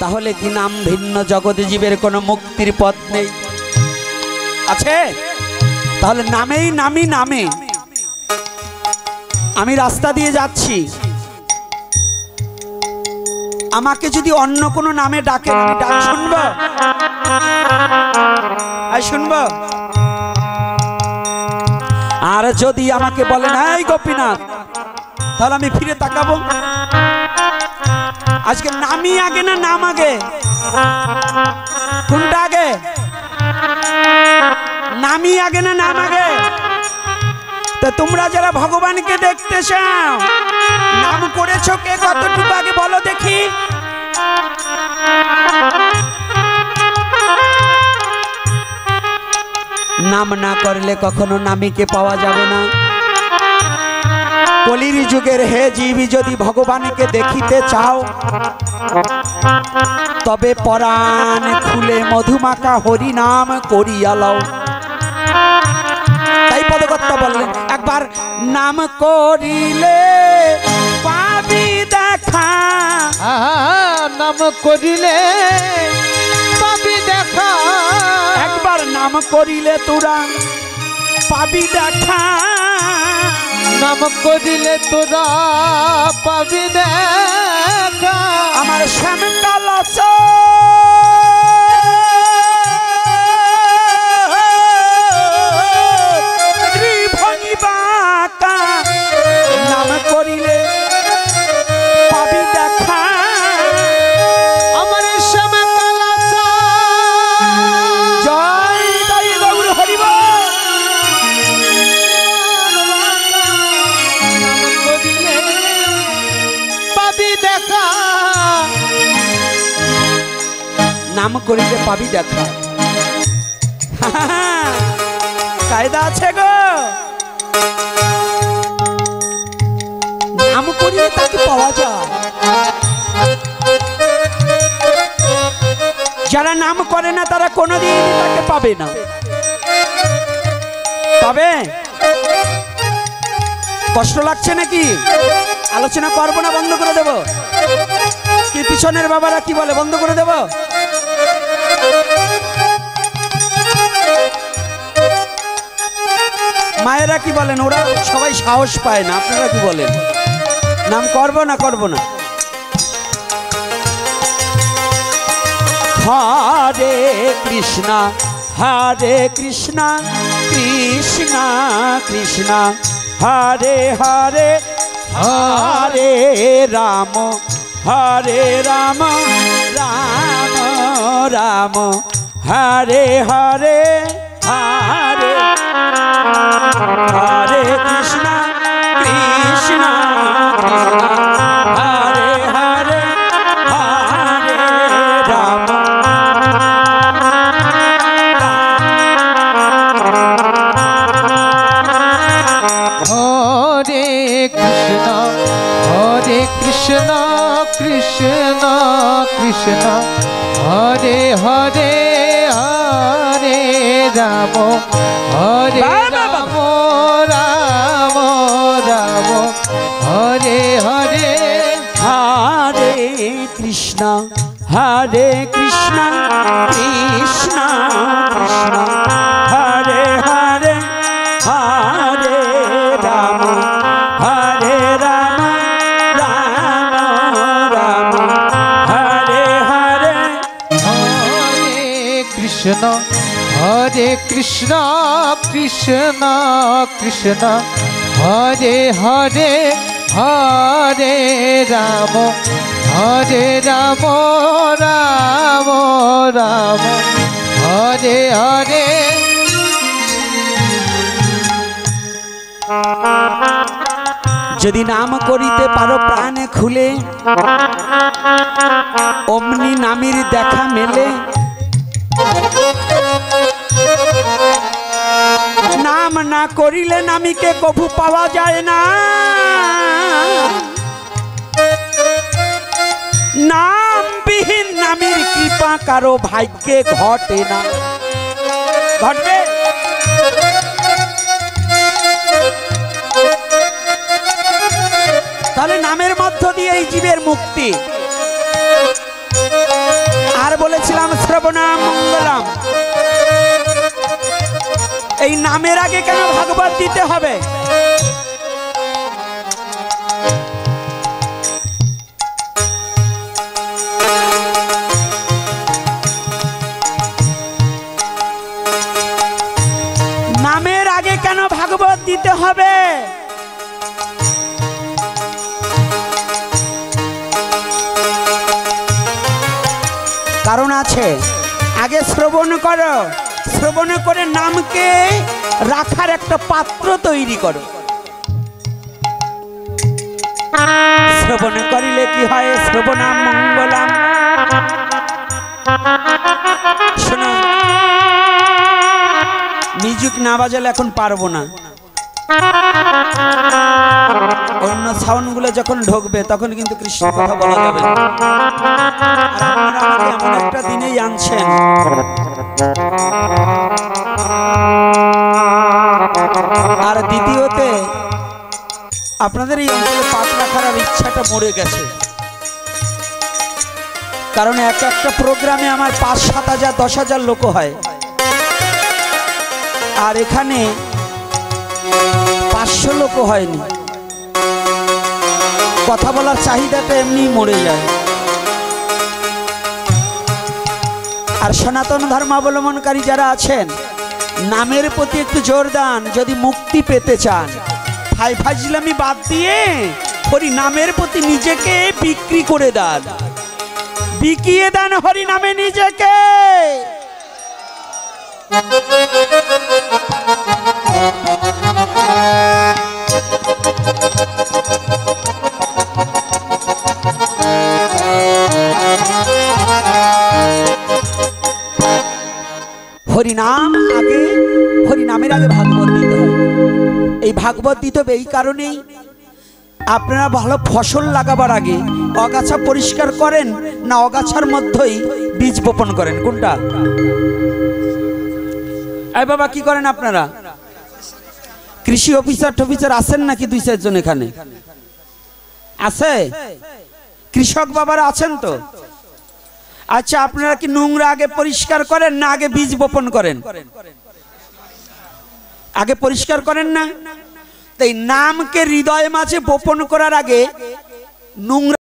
তাহলে কি নাম ভিন্ন জগতে জীবের কোনো মুক্তির পথ নেই? আছে? তাহলে নামেই নামি নামে। আমি রাস্তা দিয়ে যাচ্ছি, আমাকে যদি অন্য কোনো নামে ডাকে আমি ডাক শুনবো? শুনবো? আর যদি আমাকে বলেন এই গোপীনাথ, তাহলে আমি ফিরে তাকাবো? আজকে নামই আগে না নাম আগে? কোনটা আগে? নামই আগে না নাম আগে? তো তোমরা যারা ভগবানকে দেখতে চাও, নাম করেছো কে কতটুকু আগে বলো দেখি? নাম না করলে কখনো নামীকে পাওয়া যাবে না। কলির যুগের হে জীব, যদি ভগবানকে দেখিতে চাও তবে পরাণ খুলে মধুমাখা হরি নাম করিয়া লও। তাই পদকর্তা বললেন একবার নাম করিলে পাবি দেখা। নাম করিলে পাবি দেখা। একবার নাম করিলে তোরা পাবি দেখা। নাম করিলে তোরা পাবি দেখা। আমার শ্যামকাল নাম করিলে পাবি দেখা। আমার শ্যামকাল জয় জয় গৌর হরিব। নাম করিলে পাবি দেখা। নাম করিলে পাবি দেখা। কায়দা আছে গো। নাম করিলে তাকে পাওয়া যায়। যারা নাম করে না তারা কোনোদিন তাকে পাবে না। পাবে? কষ্ট লাগছে নাকি? আলোচনা করবো না বন্ধ করে দেব? কি পিছনের বাবারা কি বলে বন্ধ করে দেব? মায়েরা কি বলেন? ওরা সবাই সাহস পায় না। আপনারা কি বলেন? নাম করবো না করবো না? হরে কৃষ্ণ হরে কৃষ্ণ কৃষ্ণ কৃষ্ণ হরে হরে হরে রাম হরে রাম রাম রাম হরে হরে হরে হরে কৃষ্ণ কৃষ্ণ হরে হরে হরে রাম। হরে কৃষ্ণ কৃষ্ণ কৃষ্ণ হরে হরে হরে রাম হরে রাম রাম রাম হরে হরে। হরে কৃষ্ণ কৃষ্ণ কৃষ্ণ হরে হরে হরে রাম হরে রাম রাম রাম হরে হরে। হরে কৃষ্ণ কৃষ্ণ কৃষ্ণ হরে হরে হরে রাম রাম রাম হরে হরে। যদি নাম করিতে পারো প্রাণে খুলে অমনি নামের দেখা মেলে। নাম না করিলে নামীকে কভু পাওয়া যায় না। নামবিহীন নামীর কৃপা কারো ভাগ্যে ঘটে না। ঘটবে? তাহলে নামের মধ্য দিয়ে এই জীবের মুক্তি। কথায় বলেছিলাম শ্রবণাম মঙ্গলম। এই নামের আগে কেন ভাগবত দিতে হবে? নামের আগে কেন ভাগবত দিতে হবে? কারণ আছে। আগে শ্রবণ করো, শ্রবণ করে নামকে রাখার একটা পাত্র তৈরি করো। শ্রবণ করিলে কি হয়? শ্রবণাম মঙ্গলম। শোনো, মিউজিক না বাজালে এখন পারবো না। অন্য সাউন্ড গুলো যখন ঢুকবে তখন কিন্তু কৃষ্ণের কথা বলা যাবে না। আপনারা আমাকে এমন একটা দিনেই আনছেন, আর দ্বিতীয়তে আপনাদের এই অঞ্চলে পাত রাখার ইচ্ছাটা মরে গেছে। কারণ এক একটা প্রোগ্রামে আমার ৫-৭ হাজার ১০ হাজার লোক হয়, আর এখানে ৫০০ লোক হয়নি। কথা বলার চাহিদাটা এমনি মরে যায়। আর সনাতন ধর্মাবলম্বনকারী যারা আছেন, নামের প্রতি একটু জোর দেন। যদি মুক্তি পেতে চান, ফাজলামি বাদ দিয়ে হরি নামের প্রতি নিজেকে বিক্রি করে দেন, বিকিয়ে দেন হরি নামে নিজেকে। হরিনাম আগে, হরিনামের আগে ভাগবত দিতে হয়। এই ভাগবত দিতে হবে এই কারণেই, আপনারা ভালো ফসল লাগাবার আগে অগাছা পরিষ্কার করেন না অগাছার মধ্যেই বীজ বপন করেন? কোনটা? এই বাবা কি করেন আপনারা? কৃষি অফিসার টফিসার আছেন নাকি ২-৪ জন এখানে আছে? কৃষক বাবারা আছেন তো? আচ্ছা, আপনারা কি নোংরা আগে পরিষ্কার করেন না আগে বীজ বপন করেন? আগে পরিষ্কার করেন না? তাই নামকে হৃদয় মাঝে বপন করার আগে নোংরা